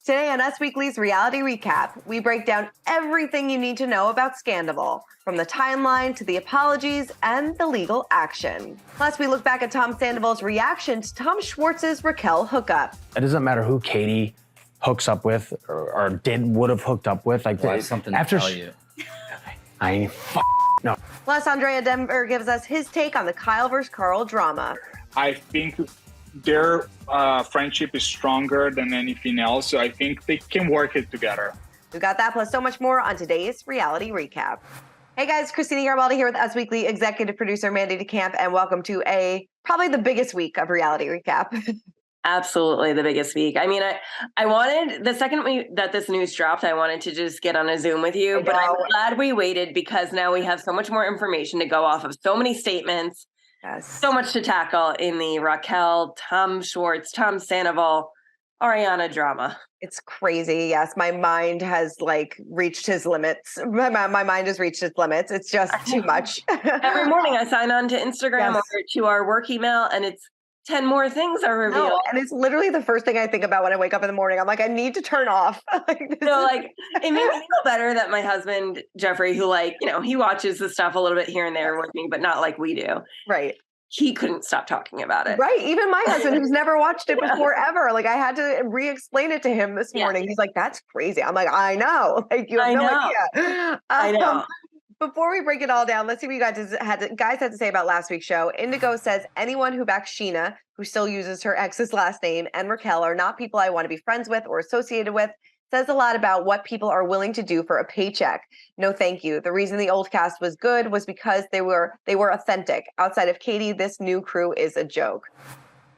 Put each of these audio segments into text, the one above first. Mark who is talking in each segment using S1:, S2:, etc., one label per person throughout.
S1: Today on Us Weekly's Reality Recap, we break down everything you need to know about Scandoval, from the timeline to the apologies and the legal action. Plus, we look back at Tom Sandoval's reaction to Tom Schwartz's Raquel hookup.
S2: It doesn't matter who Kody hooks up with or would have hooked up with. Like,
S3: I have something to tell you.
S2: I no.
S1: Plus, Andrea Denver gives us his take on the Kyle vs. Carl drama.
S4: I think their friendship is stronger than anything else, so I think they can work it together.
S1: We've got that plus so much more on today's Reality Recap. Hey guys, Christina Garbaldi here with Us Weekly executive producer Mandy DeCamp, and welcome to probably the biggest week of Reality Recap.
S5: Absolutely the biggest week. I mean, I wanted, the second that this news dropped, I wanted to just get on a Zoom with you, but I'm glad we waited because now we have so much more information to go off of, so many statements.
S1: Yes.
S5: So much to tackle in the Raquel, Tom Schwartz, Tom Sandoval, Ariana drama.
S1: It's crazy. Yes, my mind has reached his limits. My mind has reached its limits. It's just too much.
S5: Every morning I sign on to Instagram or to our work email, and it's 10 more things are revealed.
S1: No, and it's literally the first thing I think about when I wake up in the morning. I'm like, I need to turn off.
S5: It made me feel better that my husband, Jeffrey, who he watches the stuff a little bit here and there with me, but not like we do.
S1: Right.
S5: He couldn't stop talking about it.
S1: Right. Even my husband, who's never watched it before ever. I had to re-explain it to him this morning. He's like, that's crazy. I'm like, I know. You have no idea.
S5: I know.
S1: Before we break it all down, let's see what you guys had to say about last week's show. Indigo says, anyone who backs Chyna, who still uses her ex's last name, and Raquel are not people I want to be friends with or associated with. Says a lot about what people are willing to do for a paycheck. No, thank you. The reason the old cast was good was because they were authentic. Outside of Kody, this new crew is a joke.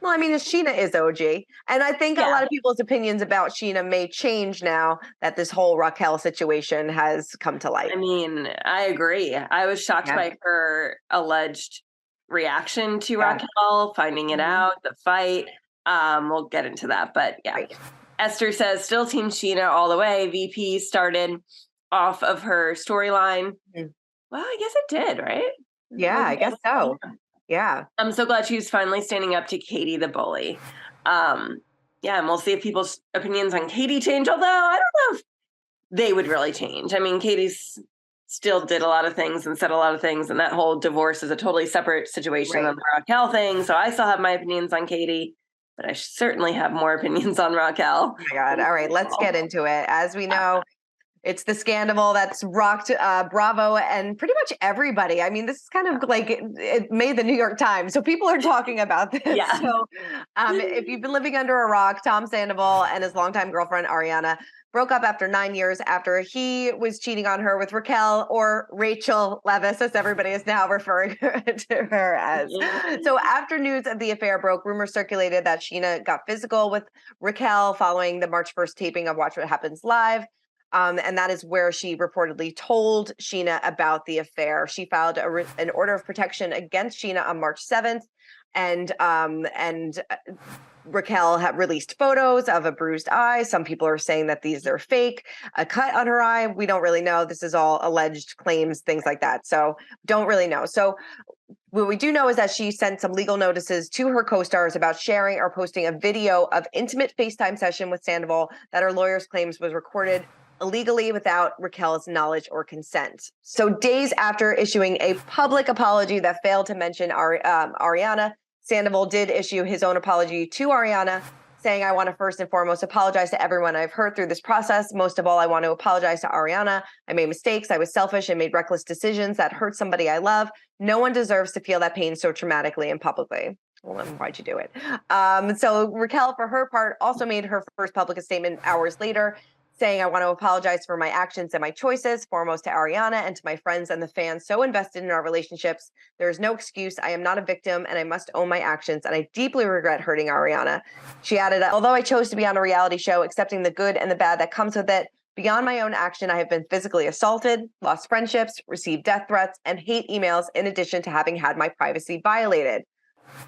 S1: Well, I mean, Chyna is OG. And I think a lot of people's opinions about Chyna may change now that this whole Raquel situation has come to light.
S5: I mean, I agree. I was shocked by her alleged reaction to Raquel, finding it out, the fight. We'll get into that. But Right. Esther says, still team Chyna all the way. VP started off of her storyline. Well, I guess it did, right?
S1: Yeah, I guess so. Yeah.
S5: I'm so glad she's finally standing up to Kody the bully. And we'll see if people's opinions on Kody change, although I don't know if they would really change. I mean, Katie's still did a lot of things and said a lot of things, and that whole divorce is a totally separate situation than the Raquel thing, so I still have my opinions on Kody, but I certainly have more opinions on Raquel.
S1: Oh my God. All right, let's get into it. As we know, it's the Scandoval that's rocked Bravo and pretty much everybody. I mean, this is kind of it made the New York Times. So people are talking about this.
S5: Yeah.
S1: So if you've been living under a rock, Tom Sandoval and his longtime girlfriend, Ariana, broke up after 9 years after he was cheating on her with Raquel, or Raquel Leviss, as everybody is now referring to her as. So after news of the affair broke, rumors circulated that Chyna got physical with Raquel following the March 1st taping of Watch What Happens Live. And that is where she reportedly told Chyna about the affair. She filed an order of protection against Chyna on March 7th. And Raquel had released photos of a bruised eye. Some people are saying that these are fake. A cut on her eye. We don't really know. This is all alleged claims, things like that. So don't really know. So what we do know is that she sent some legal notices to her co-stars about sharing or posting a video of intimate FaceTime session with Sandoval that her lawyers claims was recorded illegally without Raquel's knowledge or consent. So days after issuing a public apology that failed to mention Ariana, Sandoval did issue his own apology to Ariana, saying, I want to first and foremost apologize to everyone I've hurt through this process. Most of all, I want to apologize to Ariana. I made mistakes. I was selfish and made reckless decisions that hurt somebody I love. No one deserves to feel that pain so traumatically and publicly. Well, then why'd you do it? So Raquel, for her part, also made her first public statement hours later, saying, I want to apologize for my actions and my choices, foremost to Ariana and to my friends and the fans so invested in our relationships. There is no excuse. I am not a victim and I must own my actions, and I deeply regret hurting Ariana. She added, although I chose to be on a reality show, accepting the good and the bad that comes with it, beyond my own action, I have been physically assaulted, lost friendships, received death threats, and hate emails, in addition to having had my privacy violated.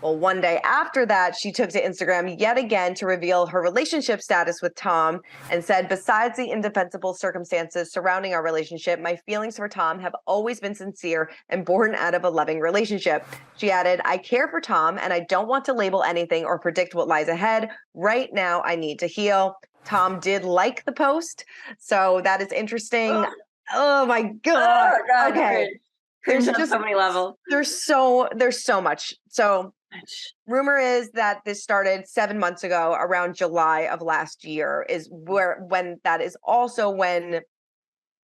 S1: Well, one day after that, she took to Instagram yet again to reveal her relationship status with Tom and said, besides the indefensible circumstances surrounding our relationship, my feelings for Tom have always been sincere and born out of a loving relationship. She added, I care for Tom and I don't want to label anything or predict what lies ahead. Right now, I need to heal. Tom did like the post, so that is interesting. Oh my God.
S5: Oh, God.
S1: Okay.
S5: There's just so many levels.
S1: There's so much. So rumor is that this started 7 months ago, around July of last year, is when that is also when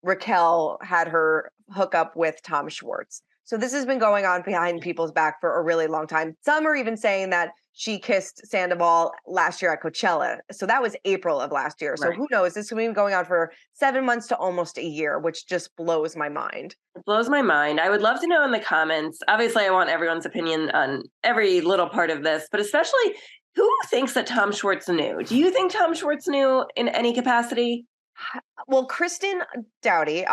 S1: Raquel had her hookup with Tom Schwartz. So this has been going on behind people's back for a really long time. Some are even saying that she kissed Sandoval last year at Coachella. So that was April of last year. So who knows? This has been going on for 7 months to almost a year, which just blows my mind.
S5: It blows my mind. I would love to know in the comments. Obviously, I want everyone's opinion on every little part of this, but especially who thinks that Tom Schwartz knew? Do you think Tom Schwartz knew in any capacity?
S1: Well, Kristen Dowdy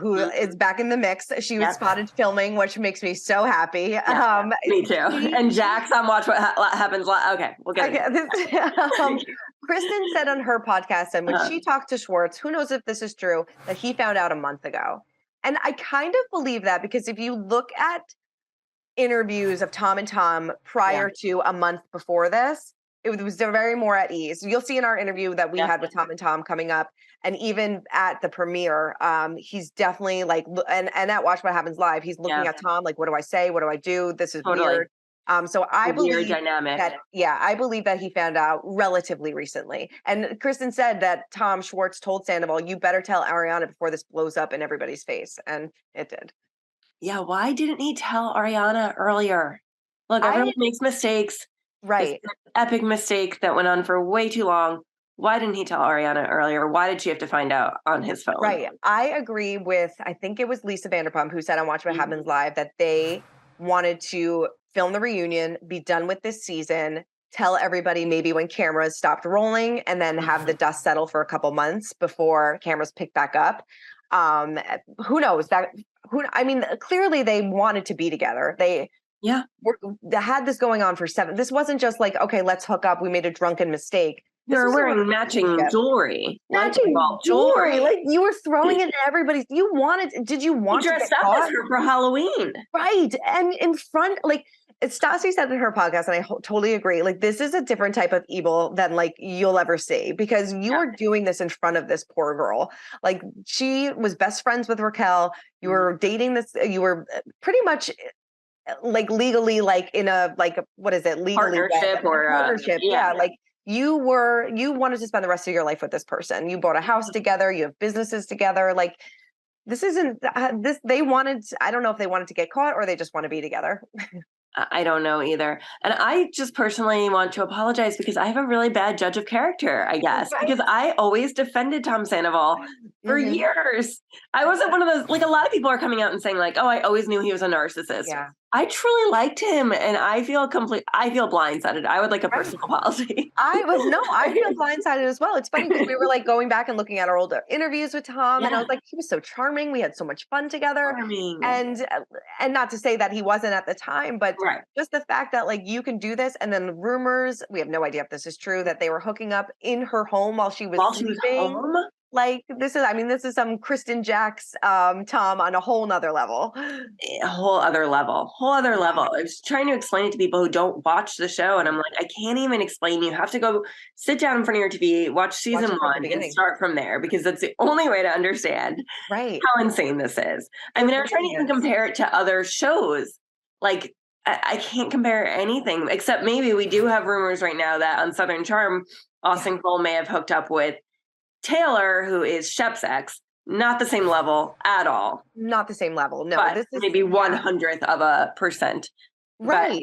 S1: who is back in the mix. She was spotted filming, which makes me so happy.
S5: Yeah, me too. And Jack's on Watch What Happens. Okay, we'll get it.
S1: Kristen said on her podcast, and when she talked to Schwartz, who knows if this is true, that he found out a month ago. And I kind of believe that, because if you look at interviews of Tom and Tom prior to a month before this, it was very more at ease. You'll see in our interview that we had with Tom and Tom coming up, and even at the premiere, he's definitely like, and at Watch What Happens Live, he's looking at Tom like, what do I say? What do I do? This is weird. So I believe
S5: dynamic.
S1: I believe that he found out relatively recently. And Kristen said that Tom Schwartz told Sandoval, you better tell Ariana before this blows up in everybody's face. And it did.
S5: Yeah. Why didn't he tell Ariana earlier? Look, everyone makes mistakes.
S1: Right.
S5: Epic mistake that went on for way too long. Why didn't he tell Ariana earlier? Why did she have to find out on his phone?
S1: Right. I agree with, I think it was Lisa Vanderpump who said on Watch What Happens Live that they wanted to film the reunion, be done with this season, tell everybody maybe when cameras stopped rolling, and then have the dust settle for a couple months before cameras pick back up. Who knows? Clearly they wanted to be together. They had this going on for 7. This wasn't just like, okay, let's hook up. We made a drunken mistake.
S5: They were wearing matching jewelry.
S1: Matching jewelry. Like you were throwing it at everybody. Did you want to
S5: dress up as her for Halloween?
S1: Right. And in front, like Stassi said in her podcast, and I totally agree. Like this is a different type of evil than like you'll ever see, because you are doing this in front of this poor girl. Like she was best friends with Raquel. You were dating this. You were pretty much like legally, like in a, like, what is it? Legally partnership. Yeah. Like you wanted to spend the rest of your life with this person. You bought a house together. You have businesses together. Like this isn't this. They wanted, I don't know if they wanted to get caught or they just want to be together.
S5: I don't know either. And I just personally want to apologize because I have a really bad judge of character, I guess, because I always defended Tom Sandoval for years. I wasn't one of those, like a lot of people are coming out and saying like, oh, I always knew he was a narcissist. Yeah. I truly liked him, and I feel blindsided. I would like a personal apology.
S1: I feel blindsided as well. It's funny because we were like going back and looking at our older interviews with Tom, and I was like, he was so charming. We had so much fun together. And not to say that he wasn't at the time, but just the fact that like you can do this, and then rumors, we have no idea if this is true, that they were hooking up in her home while she was sleeping. Like this is some Kristen Jack's Tom on a whole nother level.
S5: A whole other level. I was trying to explain it to people who don't watch the show, and I'm like, I can't even explain. You have to go sit down in front of your TV, watch season 1 and start from there, because that's the only way to understand how insane this is. I mean, I'm trying to even compare it to other shows. Like I can't compare anything, except maybe we do have rumors right now that on Southern Charm, Austin Cole may have hooked up with Taylor, who is Shep's ex. Not the same level at all.
S1: Not the same level. No,
S5: but this is maybe 100%.
S1: Right.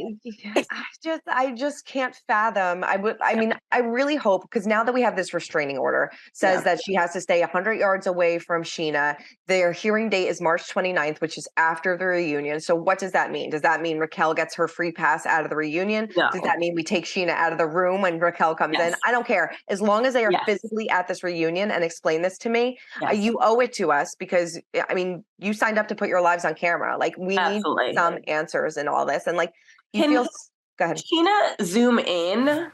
S1: I just can't fathom. I really hope, because now that we have this restraining order, says that she has to stay 100 yards away from Chyna. Their hearing date is March 29th, which is after the reunion. So what does that mean? Does that mean Raquel gets her free pass out of the reunion? No. Does that mean we take Chyna out of the room when Raquel comes in? I don't care. As long as they are physically at this reunion and explain this to me, you owe it to us, because I mean, you signed up to put your lives on camera. Like we need some answers in all this. And like, go ahead.
S5: Chyna zoom in?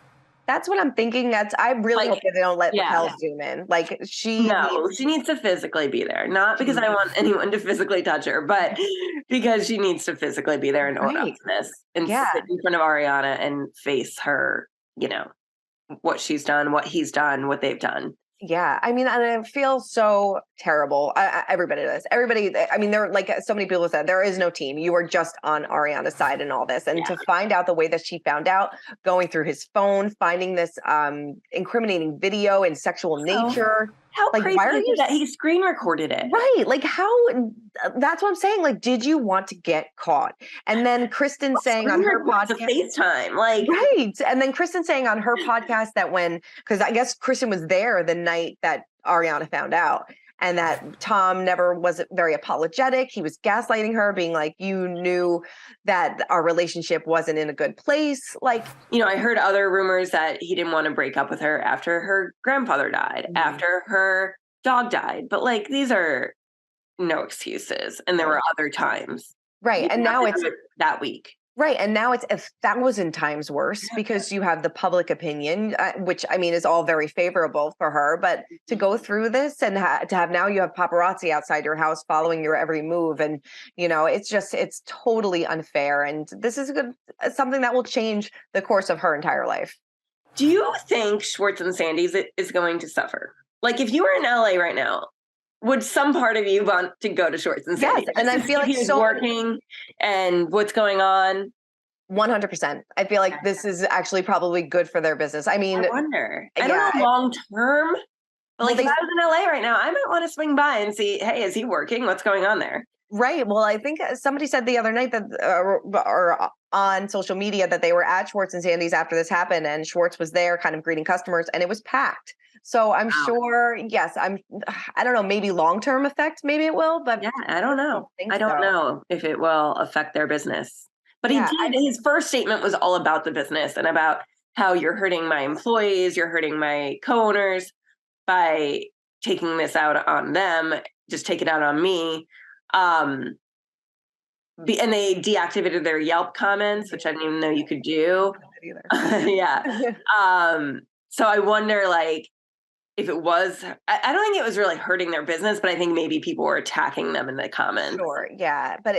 S1: That's what I'm thinking. I really hope that they don't let Raquel zoom in. Like she
S5: needs to physically be there. Not because I want anyone to physically touch her, but because she needs to physically be there and own up to this and sit in front of Ariana and face her, what she's done, what he's done, what they've done.
S1: Yeah, I mean, and I feel so terrible. Everybody does. Everybody. I mean, there are like so many people said there is no team. You are just on Ariana's side in all this, and to find out the way that she found out, going through his phone, finding this incriminating video in sexual nature.
S5: How
S1: like,
S5: crazy
S1: why are
S5: is
S1: you
S5: that he screen recorded it?
S1: Right. Like how that's what I'm saying. Like, did you want to get caught? And then Kristen saying on her podcast,
S5: FaceTime, like
S1: right. And then Kristen saying on her podcast that because I guess Kristen was there the night that Ariana found out, and that Tom never was very apologetic. He was gaslighting her, being like, you knew that our relationship wasn't in a good place. Like,
S5: you know, I heard other rumors that he didn't want to break up with her after her grandfather died, after her dog died. But like, these are no excuses. And there were other times.
S1: Right. And now it's
S5: that week.
S1: Right. And now it's 1,000 times worse because you have the public opinion, which I mean is all very favorable for her. But to go through this and to have now you have paparazzi outside your house following your every move. And, you know, it's totally unfair. And this is something that will change the course of her entire life.
S5: Do you think Schwartz and Sandy's is going to suffer? Like if you were in LA right now, would some part of you want to go to Schwartz and Sandy?
S1: Yes, and I feel like
S5: he's working and what's going on.
S1: 100%. I feel like this is actually probably good for their business. I mean,
S5: I wonder. I don't know long term, but like if I was in LA right now, I might want to swing by and see, hey, is he working? What's going on there?
S1: Right. Well, I think somebody said the other night that, or on social media, that they were at Schwartz and Sandy's after this happened, and Schwartz was there, kind of greeting customers, and it was packed. So I'm sure, yes, I don't know, maybe long-term effect, maybe it will, but
S5: yeah, I don't know. I don't know if it will affect their business. But his first statement was all about the business and about how you're hurting my employees, you're hurting my co-owners by taking this out on them, just take it out on me. And they deactivated their Yelp comments, which I didn't even know you could do. Yeah. So I wonder, like, if it was, I don't think it was really hurting their business, but I think maybe people were attacking them in the comments.
S1: Sure. Yeah. But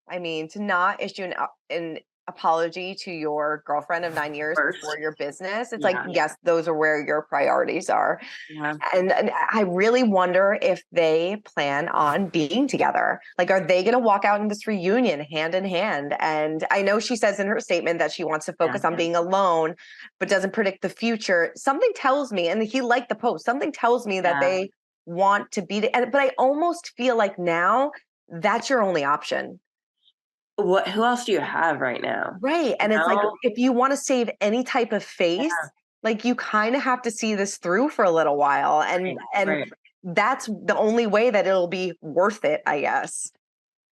S1: I mean, to not issue an apology to your girlfriend of 9 years for your business, it's like, yes, those are where your priorities are. Yeah. And I really wonder if they plan on being together. Like, are they going to walk out in this reunion hand in hand? And I know she says in her statement that she wants to focus on being alone, but doesn't predict the future. Something tells me, and he liked the post, something tells me that they want to be, but I almost feel like now that's your only option.
S5: Who else do you have right now?
S1: Right. And it's like, if you want to save any type of face, like you kind of have to see this through for a little while. And that's the only way that it'll be worth it, I guess.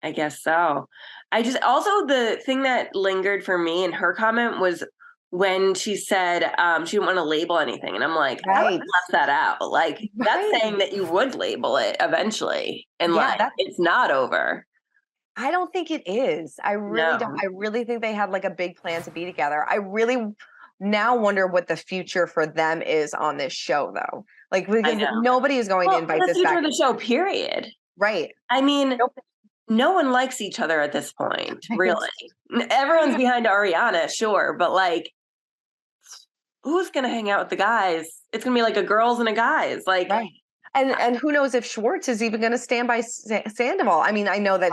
S5: I guess so. Also the thing that lingered for me in her comment was when she said she didn't want to label anything. And I'm like, I would have left that out. Like that's saying that you would label it eventually. And it's not over.
S1: I don't think it is. I really don't. I really think they had like a big plan to be together. I really now wonder what the future for them is on this show, though. Like, because nobody is going to invite this back.
S5: The future of the show, period.
S1: Right.
S5: I mean, no one likes each other at this point, really. Everyone's behind Ariana, sure, but like, who's going to hang out with the guys? It's going to be like a girls and a guys. Like,
S1: And who knows if Schwartz is even going to stand by Sandoval? I mean, I know that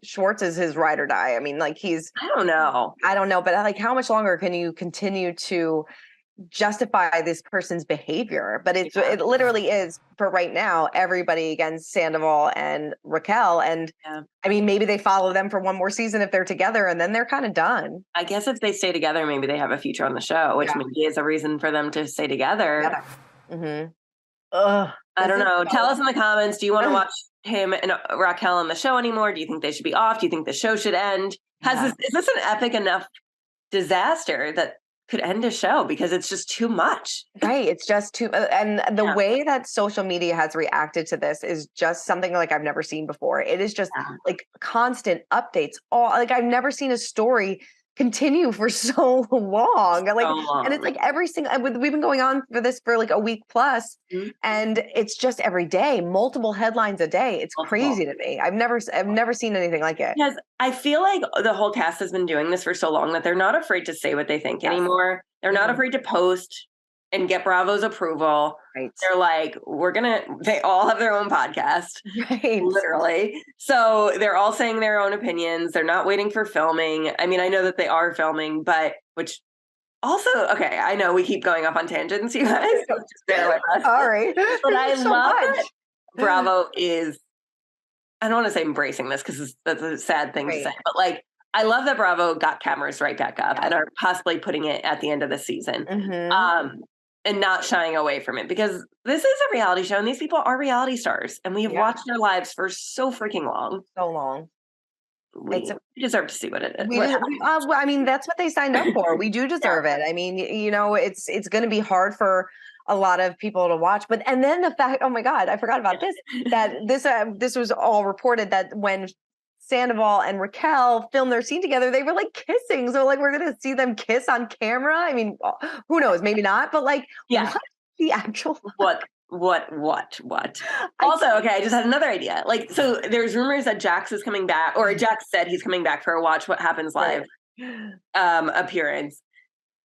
S1: Schwartz is his ride or die. I mean, like I don't know, but like, how much longer can you continue to justify this person's behavior? But it literally is, for right now, everybody against Sandoval and Raquel. And I mean, maybe they follow them for one more season if they're together, and then they're kind of done.
S5: I guess if they stay together, maybe they have a future on the show, which maybe is a reason for them to stay together. I don't know. Tell us in the comments. Do you want to watch him and Raquel on the show anymore? Do you think they should be off? Do you think the show should end? Is this an epic enough disaster that could end a show? Because it's just too much.
S1: Right. It's just too. And the way that social media has reacted to this is just something like I've never seen before. It is just like constant updates. Like I've never seen a story continue for so long. And it's like every single, we've been going on for this for like a week plus, and it's just every day, multiple headlines a day. It's crazy to me. I've never seen anything like it.
S5: Because I feel like the whole cast has been doing this for so long that they're not afraid to say what they think anymore. They're not afraid to post and get Bravo's approval.
S1: Right.
S5: They're like, they all have their own podcast,
S1: Right.
S5: literally. So they're all saying their own opinions. They're not waiting for filming. I mean, I know that they are filming, but which also, okay, I know we keep going off on tangents, you guys. So just bear with us.
S1: Sorry.
S5: But I love that Bravo is, I don't want to say embracing this because that's a sad thing to say, but like, I love that Bravo got cameras right back up and are possibly putting it at the end of the season. And not shying away from it, because this is a reality show and these people are reality stars and we have watched their lives for so freaking long.
S1: So long.
S5: We deserve to see what it is.
S1: I mean, that's what they signed up for. We do deserve it. I mean, you know, it's going to be hard for a lot of people to watch, and then the fact, oh my God, I forgot about this, that this was all reported that when Sandoval and Raquel filmed their scene together, they were like kissing. So like, we're going to see them kiss on camera. I mean, who knows? Maybe not, but like, what the actual,
S5: what? Also, okay, I just had another idea. Like, so there's rumors that Jax is coming back, or Jax said he's coming back for a Watch What Happens Live appearance.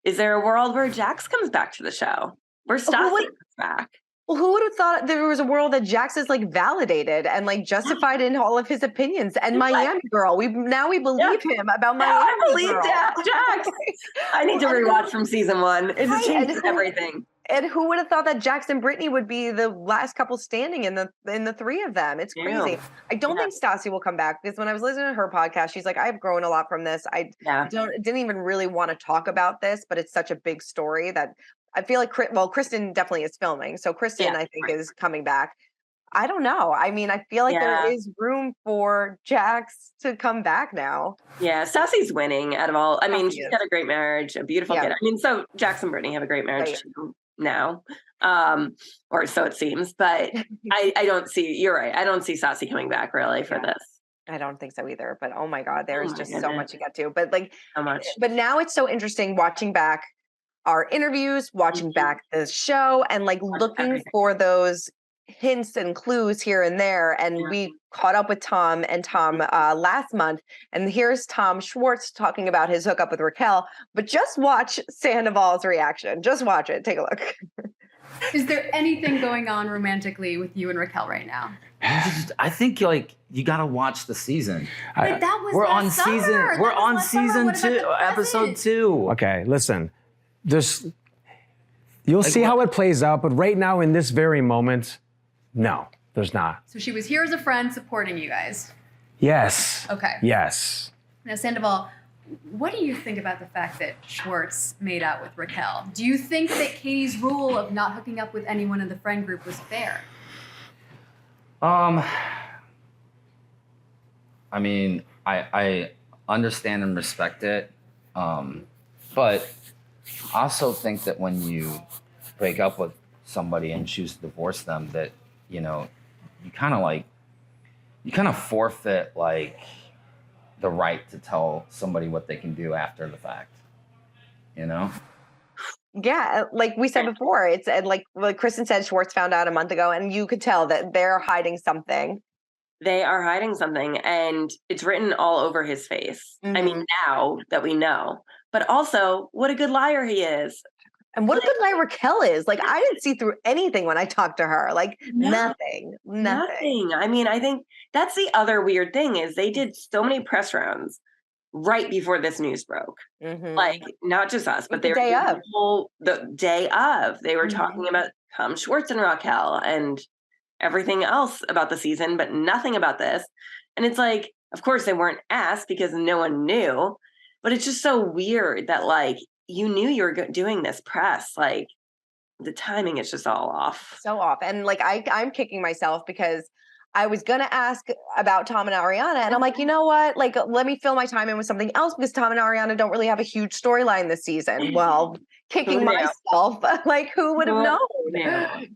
S5: Is there a world where Jax comes back to the show? Where Stassi comes back?
S1: Well, who would have thought there was a world that Jax is like validated and like justified in all of his opinions? And Miami Girl, we believe him about Miami.
S5: I believe Jax. I need to rewatch from season 1. It just changes everything.
S1: And who would have thought that Jax and Brittany would be the last couple standing in the three of them? It's crazy. I don't think Stassi will come back, because when I was listening to her podcast, she's like, I've grown a lot from this. I didn't even really want to talk about this, but it's such a big story that I feel like, Kristen definitely is filming. So Kristen, I think, is coming back. I don't know. I mean, I feel like there is room for Jax to come back now.
S5: Yeah, Stassi's winning out of all. I mean, she's got a great marriage, a beautiful kid. I mean, so Jax and Brittany have a great marriage too now. Or so it seems. But I don't see, you're right, I don't see Stassi coming back really for this.
S1: I don't think so either. But oh my God, there's just so much to get to. But like,
S5: so much.
S1: But now it's so interesting watching back our interviews, watching back the show, and like looking for those hints and clues here and there. And we caught up with Tom last month, and here's Tom Schwartz talking about his hookup with Raquel. But just watch Sandoval's reaction. Just watch it. Take a look.
S3: Is there anything going on romantically with you and Raquel right now?
S6: I think like you got to watch the season.
S3: But that was
S6: we're on
S3: last summer.
S6: season. We're on season 2, episode 2.
S2: Okay, listen. You'll see how it plays out, but right now in this very moment, no, there's not.
S3: So she was here as a friend supporting you guys.
S2: Yes.
S3: Okay.
S2: Yes.
S3: Now, Sandoval, what do you think about the fact that Schwartz made out with Raquel? Do you think that Katie's rule of not hooking up with anyone in the friend group was fair?
S6: I mean, I understand and respect it, but I also think that when you break up with somebody and choose to divorce them, that, you know, you kind of forfeit like the right to tell somebody what they can do after the fact, you know?
S1: Yeah, like we said before, it's like Kristen said, Schwartz found out a month ago, and you could tell that they're hiding something.
S5: They are hiding something, and it's written all over his face. I mean, now that we know, but also what a good liar he is.
S1: And what a good liar Raquel is. Like, I didn't see through anything when I talked to her. Like, nothing.
S5: I mean, I think that's the other weird thing is they did so many press rounds right before this news broke. Like, not just us, but they were the day of. They were talking about Tom Schwartz and Raquel and everything else about the season, but nothing about this. And it's like, of course they weren't asked because no one knew, but it's just so weird that like, you knew you were doing this press, like the timing is just all off.
S1: So off. And like, I'm kicking myself because I was going to ask about Tom and Ariana. And I'm like, you know what? Like, let me fill my time in with something else because Tom and Ariana don't really have a huge storyline this season. Well, kicking myself, like who would have known?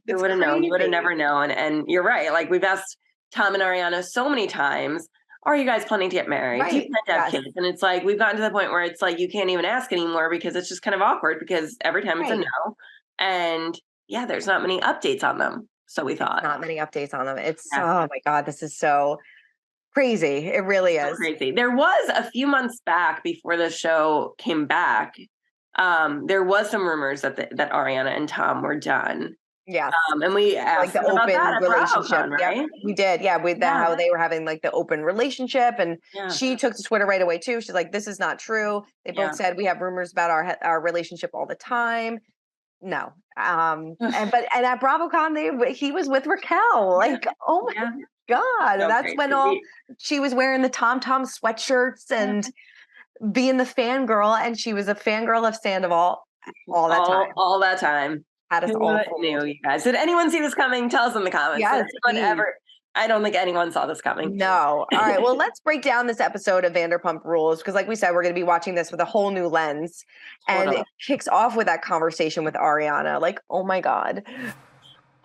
S5: Who would have known? Would have never known. And you're right. Like we've asked Tom and Ariana so many times, are you guys planning to get married? Do you plan to have kids? And it's like, we've gotten to the point where it's like, you can't even ask anymore because it's just kind of awkward because every time it's a no. And yeah, there's not many updates on them. So we thought.
S1: Not many updates on them. It's, oh my God, this is so crazy. It really is.
S5: So crazy. There was a few months back before the show came back, There was some rumors that that Ariana and Tom were done.
S1: Yeah.
S5: And we asked
S1: the
S5: them about
S1: open
S5: that at
S1: relationship,
S5: RHOBH, right?
S1: Yep, we did. Yeah, with how they were having like the open relationship, and she took to Twitter right away too. She's like, "This is not true." They both said we have rumors about our relationship all the time. No, and at BravoCon, he was with Raquel. Like, oh my god,
S5: So
S1: that's when she was wearing the Tom sweatshirts and being the fangirl, and she was a fangirl of Sandoval all that time.
S5: All that time.
S1: Had us
S5: Who
S1: all
S5: knew, you guys? Did anyone see this coming? Tell us in the comments.
S1: Yes,
S5: I don't think anyone saw this coming.
S1: No. All right. Well, let's break down this episode of Vanderpump Rules because, like we said, we're going to be watching this with a whole new lens. And it kicks off with that conversation with Ariana. Like, oh my God.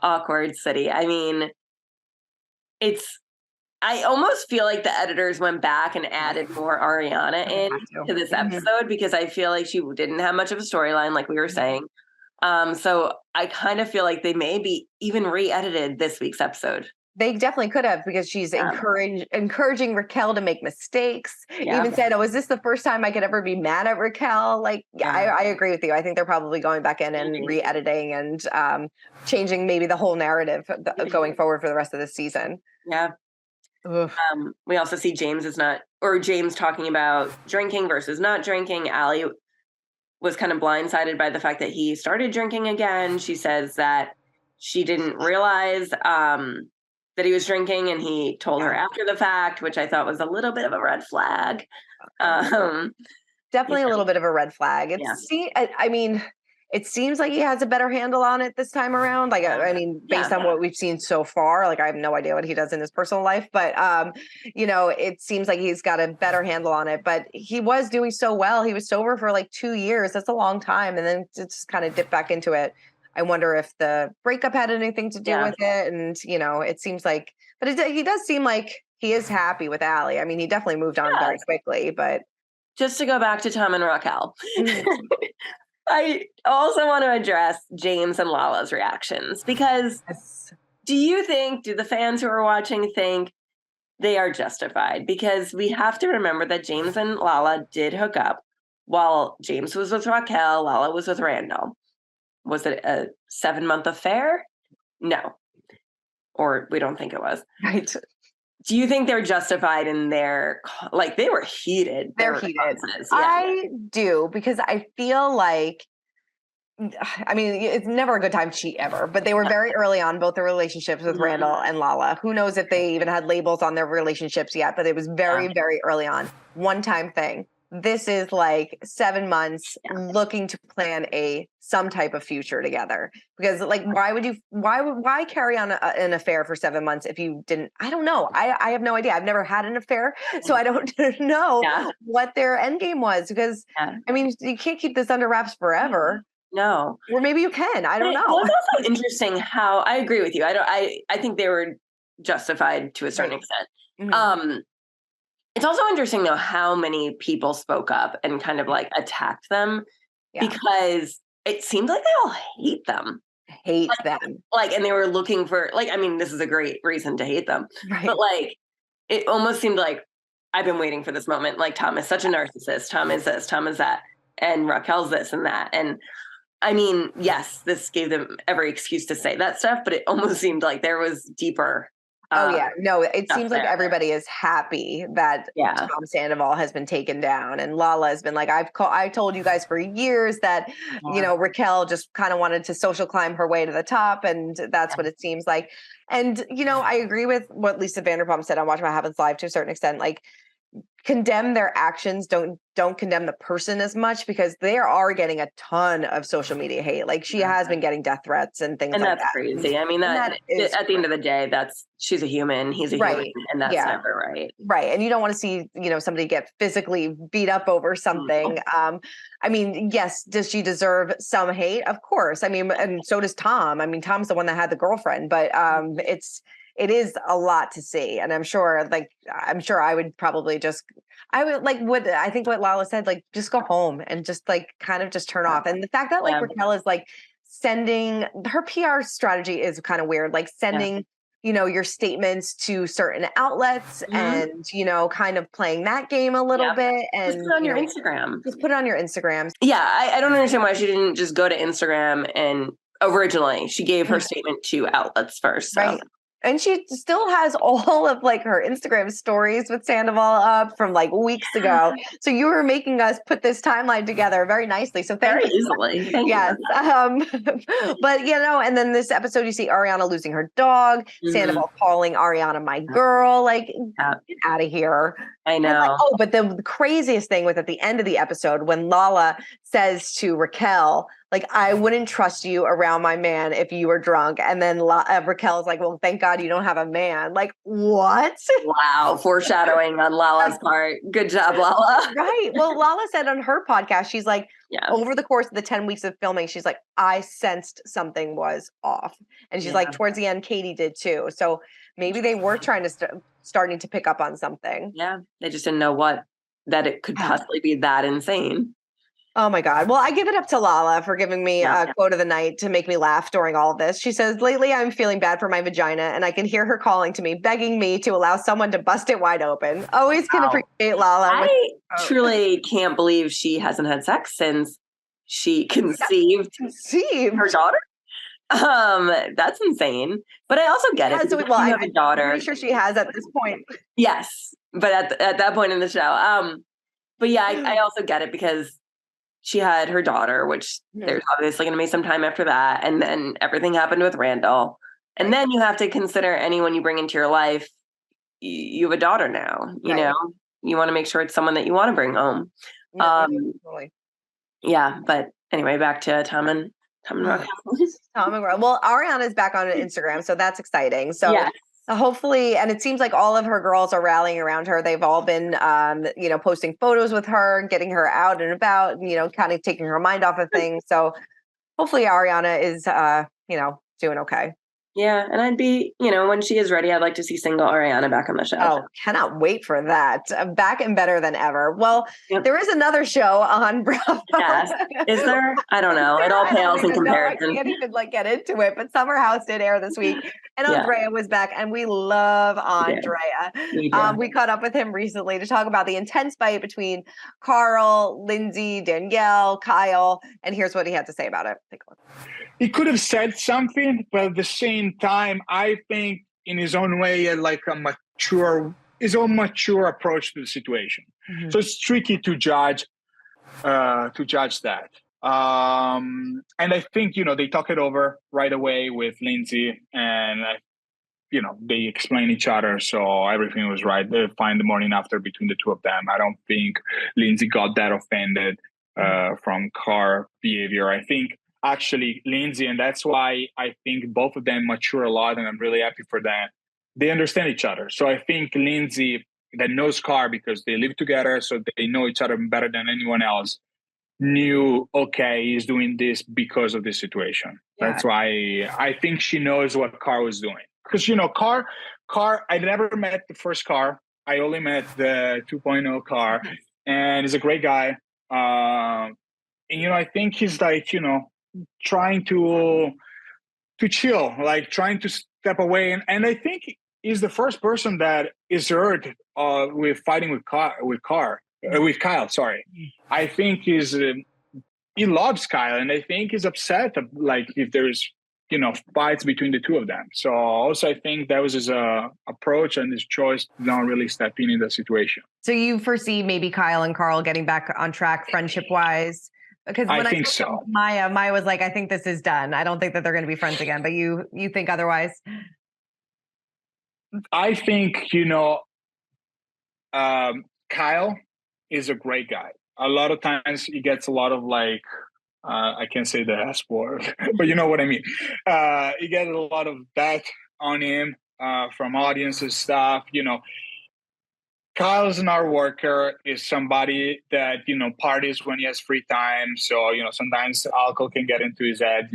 S5: Awkward city. I mean, I almost feel like the editors went back and added more Ariana to this episode because I feel like she didn't have much of a storyline, like we were saying. So I kind of feel like they maybe even re-edited this week's episode.
S1: They definitely could have because she's encouraging Raquel to make mistakes. Even said, "Oh, is this the first time I could ever be mad at Raquel?" Like, I agree with you. I think they're probably going back in and re-editing and changing maybe the whole narrative going forward for the rest of the season.
S5: Yeah. We also see James talking about drinking versus not drinking. Allie was kind of blindsided by the fact that he started drinking again. She says that she didn't realize that he was drinking, and he told her after the fact, which I thought was a little bit of a red flag.
S1: Definitely a little bit of a red flag. I mean, it seems like he has a better handle on it this time around. Like, I mean, based on what we've seen so far, like I have no idea what he does in his personal life, but it seems like he's got a better handle on it. But he was doing so well. He was sober for like 2 years. That's a long time, and then just kind of dipped back into it. I wonder if the breakup had anything to do with it. And it seems like, but he does seem like he is happy with Allie. I mean, he definitely moved on very quickly. But
S5: just to go back to Tom and Raquel. I also want to address James and Lala's reactions because do the fans who are watching think they are justified? Because we have to remember that James and Lala did hook up while James was with Raquel, Lala was with Randall. Was it a 7-month affair? No. Or we don't think it was.
S1: Right.
S5: Do you think they're justified in their, like, they were heated?
S1: They're heated. I do, because I feel like, I mean, it's never a good time to cheat ever, but they were very early on, both the relationships with Randall and Lala. Who knows if they even had labels on their relationships yet, but it was very, very early on. One-time thing. This is like 7 months looking to plan some type of future together. Because like, why carry on an affair for 7 months if you didn't? I don't know. I have no idea. I've never had an affair, so I don't know what their end game was. Because I mean, you can't keep this under wraps forever.
S5: No,
S1: or maybe you can. I don't know.
S5: Well, it's also interesting how I agree with you. I think they were justified to a certain extent. Mm-hmm. It's also interesting, though, how many people spoke up and kind of like attacked them because it seemed like they all hate them. And they were looking for, like, I mean, this is a great reason to hate them. Right. But like, it almost seemed like I've been waiting for this moment. Like, Tom is such a narcissist. Tom is this, Tom is that. And Raquel's this and that. And I mean, yes, this gave them every excuse to say that stuff, but it almost seemed like there was deeper.
S1: No, it seems like everybody is happy that Tom Sandoval has been taken down, and Lala has been like, I told you guys for years that Raquel just kind of wanted to social climb her way to the top, and that's what it seems like. And I agree with what Lisa Vanderpump said on Watch What Happens Live to a certain extent. Like, condemn their actions, don't condemn the person as much, because they are getting a ton of social media hate. Like, she has been getting death threats and things like that. And
S5: that's crazy. I mean, that is at the end of the day, she's a human, he's a human, and that's never right.
S1: Right. And you don't want to see, somebody get physically beat up over something. I mean, yes, does she deserve some hate? Of course. I mean, and so does Tom. I mean, Tom's the one that had the girlfriend, but it is a lot to see. And I'm sure I would probably I think what Lala said, like, just go home and just like kind of just turn off. And the fact that like Raquel is like sending, her PR strategy is kind of weird, like sending your statements to certain outlets and, kind of playing that game a little bit. And
S5: just put it on your Instagram.
S1: Just put it on your Instagram.
S5: Yeah, I don't understand why she didn't just go to Instagram and originally she gave her statement to outlets first. So.
S1: Right. And she still has all of like her Instagram stories with Sandoval up from like weeks ago. So you were making us put this timeline together very nicely. So thank
S5: very
S1: you.
S5: Easily. Thank
S1: yes. But and then this episode you see Ariana losing her dog, Sandoval calling Ariana my girl, like get out of here.
S5: I know.
S1: Like, but the craziest thing was at the end of the episode when Lala says to Raquel, like, I wouldn't trust you around my man if you were drunk. And then Raquel's like, well, thank God you don't have a man. Like, what?
S5: Wow. Foreshadowing on Lala's part. Good job, Lala.
S1: Right. Well, Lala said on her podcast, she's like, over the course of the 10 weeks of filming, she's like, I sensed something was off. And she's like, towards the end, Kody did too. So maybe they were trying to starting to pick up on something.
S5: Yeah. They just didn't know that it could possibly be that insane.
S1: Oh my God. Well, I give it up to Lala for giving me a quote of the night to make me laugh during all of this. She says, lately I'm feeling bad for my vagina and I can hear her calling to me, begging me to allow someone to bust it wide open. Always can appreciate Lala.
S5: I truly can't believe she hasn't had sex since she conceived her daughter. That's insane. But I also get it.
S1: So, well, I'm a daughter. I'm pretty sure she has at this point.
S5: Yes. But at that point in the show. But yeah, I also get it because she had her daughter, which there's obviously going to be some time after that. And then everything happened with Randall. And then you have to consider anyone you bring into your life. You have a daughter now, you know, you want to make sure it's someone that you want to bring home. Yeah. But anyway, back to Tom and Raquel.
S1: Tom and Raquel. Well, Ariana's back on Instagram, so that's exciting. So hopefully, and it seems like all of her girls are rallying around her. They've all been, posting photos with her, getting her out and about, kind of taking her mind off of things. So hopefully Ariana is, doing okay.
S5: Yeah. And I'd be, when she is ready, I'd like to see single Ariana back on the show.
S1: Oh, cannot wait for that. Back and better than ever. Well, there is another show on Bravo.
S5: Yes. Is there? I don't know. It all pales in comparison.
S1: I can't even get into it, but Summer House did air this week and Andrea was back and we love Andrea. We caught up with him recently to talk about the intense fight between Carl, Lindsay, Danielle, Kyle, and here's what he had to say about it. Take a look.
S4: He could have said something, but at the same time, I think in his own way, like his own mature approach to the situation. Mm-hmm. So it's tricky to judge that. And I think, they talk it over right away with Lindsay and, they explain each other. So everything was right. They're fine the morning after between the two of them. I don't think Lindsay got that offended from Carl behavior. I think actually Lindsay, and that's why I think both of them mature a lot and I'm really happy for that. They understand each other. So I think Lindsay, that knows Carl because they live together, so they know each other better than anyone else, knew, okay, he's doing this because of this situation. Yeah. That's why I think she knows what Carl was doing. Because, Carl, I never met the first Carl. I only met the 2.0 Carl. And he's a great guy. And, I think he's like, trying to chill, like trying to step away. And I think he's the first person that is hurt with fighting with Kyle, sorry. I think he loves Kyle and I think he's upset like if there's, fights between the two of them. So also I think that was his approach and his choice to not really step in the situation.
S1: So you foresee maybe Kyle and Carl getting back on track friendship wise? Because when I think so. Maya was like, I think this is done. I don't think that they're going to be friends again, but you think otherwise?
S4: I think, Kyle is a great guy. A lot of times he gets a lot of like, I can't say the S word, but you know what I mean. He gets a lot of that on him from audiences stuff, Kyle's an hard worker, is somebody that, parties when he has free time. So, sometimes alcohol can get into his head,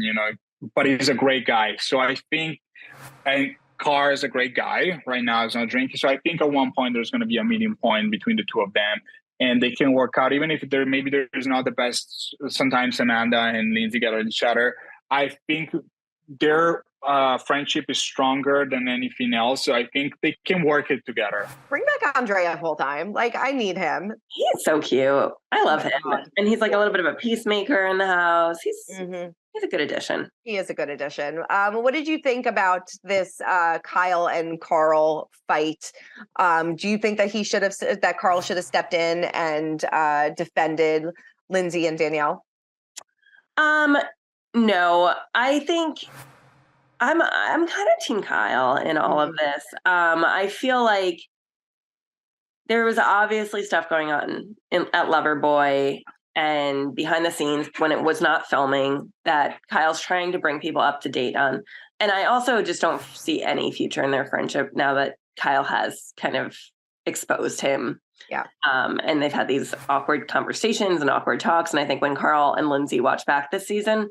S4: but he's a great guy. So I think, and Carl is a great guy right now. He's not drinking. So I think at one point there's going to be a medium point between the two of them and they can work out, even if there's not the best. Sometimes Amanda and Lindsay get at each other. I think their friendship is stronger than anything else. So I think they can work it together.
S1: Bring back Andrea full time. Like, I need him.
S5: He's so cute. I love him.
S1: God.
S5: And he's like a little bit of a peacemaker in the house. He's a good addition.
S1: He is a good addition. What did you think about this Kyle and Carl fight? Do you think that that Carl should have stepped in and defended Lindsay and Danielle?
S5: No, I think I'm kind of team Kyle in all of this. I feel like there was obviously stuff going on at Loverboy and behind the scenes when it was not filming that Kyle's trying to bring people up to date on. And I also just don't see any future in their friendship now that Kyle has kind of exposed him.
S1: Yeah.
S5: And they've had these awkward conversations and awkward talks. And I think when Carl and Lindsay watch back this season,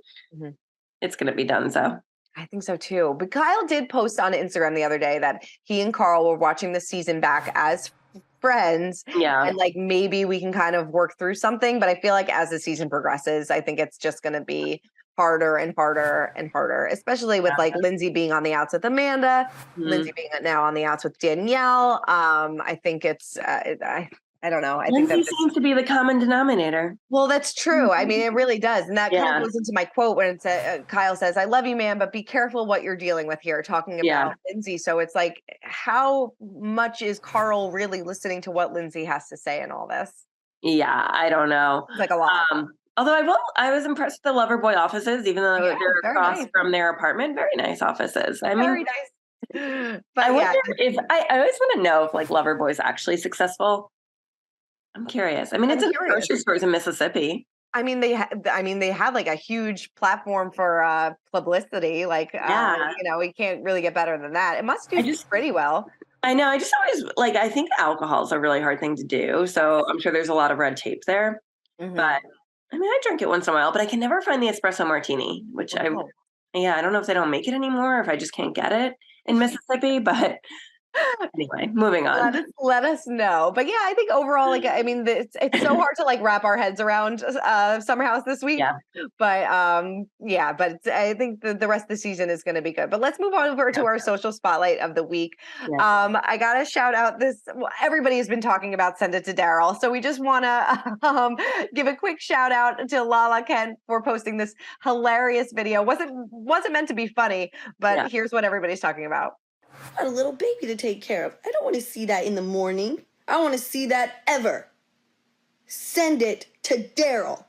S5: it's going to be done. So
S1: I think so too. But Kyle did post on Instagram the other day that he and Carl were watching the season back as friends.
S5: Yeah.
S1: And like, maybe we can kind of work through something. But I feel like as the season progresses, I think it's just going to be harder and harder and harder, especially with like Lindsay being on the outs with Amanda, Lindsay being now on the outs with Danielle. I think it's, I don't know. I think
S5: Lindsay seems to be the common denominator.
S1: Well, that's true. I mean, it really does. And that kind of goes into my quote when it's Kyle says, "I love you, man, but be careful what you're dealing with here," talking about Lindsay. So it's like, how much is Carl really listening to what Lindsay has to say in all this?
S5: Yeah, I don't know.
S1: It's like a lot.
S5: Although I was impressed with the Loverboy offices, even though they're across from their apartment. Very nice offices. I mean,
S1: very nice. But
S5: I wonder if I always want to know if like Loverboy is actually successful. I'm curious. I mean, it's in grocery stores in Mississippi.
S1: I mean, they had like a huge platform for publicity. Like, we can't really get better than that. It must do pretty well.
S5: I know. I just always I think alcohol is a really hard thing to do. So I'm sure there's a lot of red tape there. But I mean, I drink it once in a while, but I can never find the espresso martini, which I don't know if they don't make it anymore, or if I just can't get it in Mississippi, but anyway, moving on.
S1: Let us know. But yeah, I think overall, like, I mean, it's so hard to like wrap our heads around Summer House this week. Yeah. But I think the rest of the season is going to be good. But let's move on over to our social spotlight of the week. Yeah. I got to shout out everybody has been talking about Send It to Daryl. So we just want to give a quick shout out to Lala Kent for posting this hilarious video. Wasn't meant to be funny, but here's what everybody's talking about.
S7: Got a little baby to take care of. I don't want to see that in the morning. I don't want to see that ever. Send it to Daryl.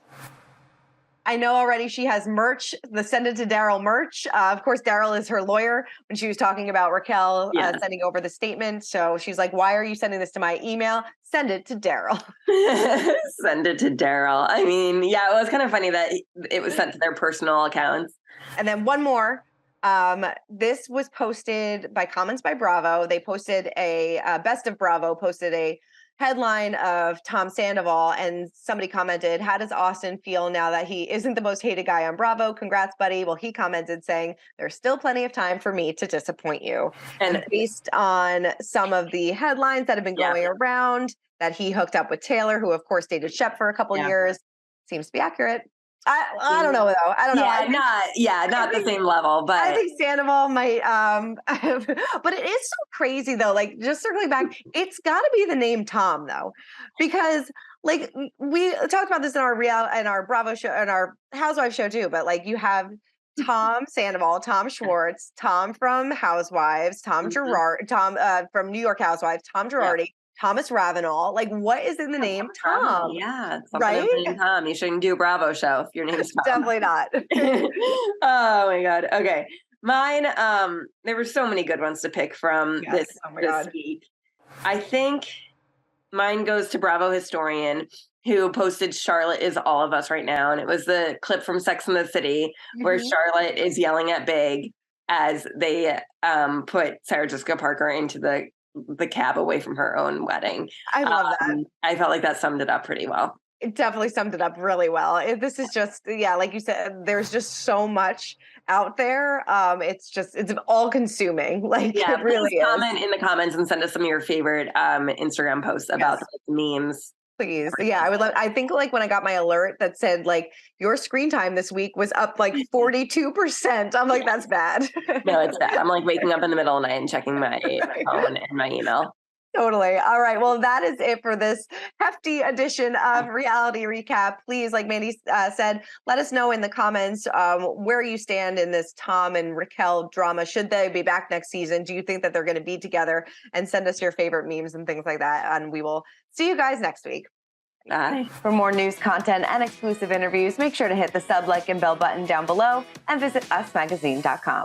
S1: I know already she has merch, the Send It to Daryl merch. Of course, Daryl is her lawyer when she was talking about Raquel sending over the statement. So she's like, "Why are you sending this to my email? Send it to Daryl."
S5: Send it to Daryl. I mean, it was kind of funny that it was sent to their personal accounts.
S1: And then one more. This was posted by Comments by Bravo. They posted a Best of Bravo posted a headline of Tom Sandoval, and somebody commented, "How does Austin feel now that he isn't the most hated guy on Bravo? Congrats, buddy." Well, he commented saying, "There's still plenty of time for me to disappoint you." And based on some of the headlines that have been going around, that he hooked up with Taylor, who of course dated Shep for a couple years, seems to be accurate. I don't know though. I don't know.
S5: Not the same level, but
S1: I think Sandoval might. But it is so crazy though. Like, just circling back, it's got to be the name Tom though, because like we talked about this in our Bravo show and our Housewives show too. But like, you have Tom Sandoval, Tom Schwartz, Tom from Housewives, Tom Girardi, Tom from New York Housewives, Tom Girardi. Thomas Ravenel. Like, what is in the name Tom?
S5: Yeah, right? Name Tom. You shouldn't do a Bravo show if your name is Tom.
S1: Definitely not.
S5: Oh my God. Okay. Mine, there were so many good ones to pick from this week. I think mine goes to Bravo Historian, who posted "Charlotte is all of us right now." And it was the clip from Sex and the City where Charlotte is yelling at Big as they put Sarah Jessica Parker into the cab away from her own wedding.
S1: I love that. I
S5: felt like that summed it up pretty well.
S1: It definitely summed it up really well. This is just, like you said, there's just so much out there. It's all consuming. Like, it really is.
S5: Comment in the comments and send us some of your favorite Instagram posts about the memes
S1: Please. Yeah, I would love, I think like when I got my alert that said like your screen time this week was up like 42%. I'm like, that's bad.
S5: No, it's bad. I'm like waking up in the middle of the night and checking my phone and my email.
S1: Totally. All right. Well, that is it for this hefty edition of Reality Recap. Please, like Mandy said, let us know in the comments where you stand in this Tom and Raquel drama. Should they be back next season? Do you think that they're going to be together? And send us your favorite memes and things like that. And we will see you guys next week.
S5: Bye.
S1: For more news, content, and exclusive interviews, make sure to hit the sub, like, and bell button down below and visit usmagazine.com.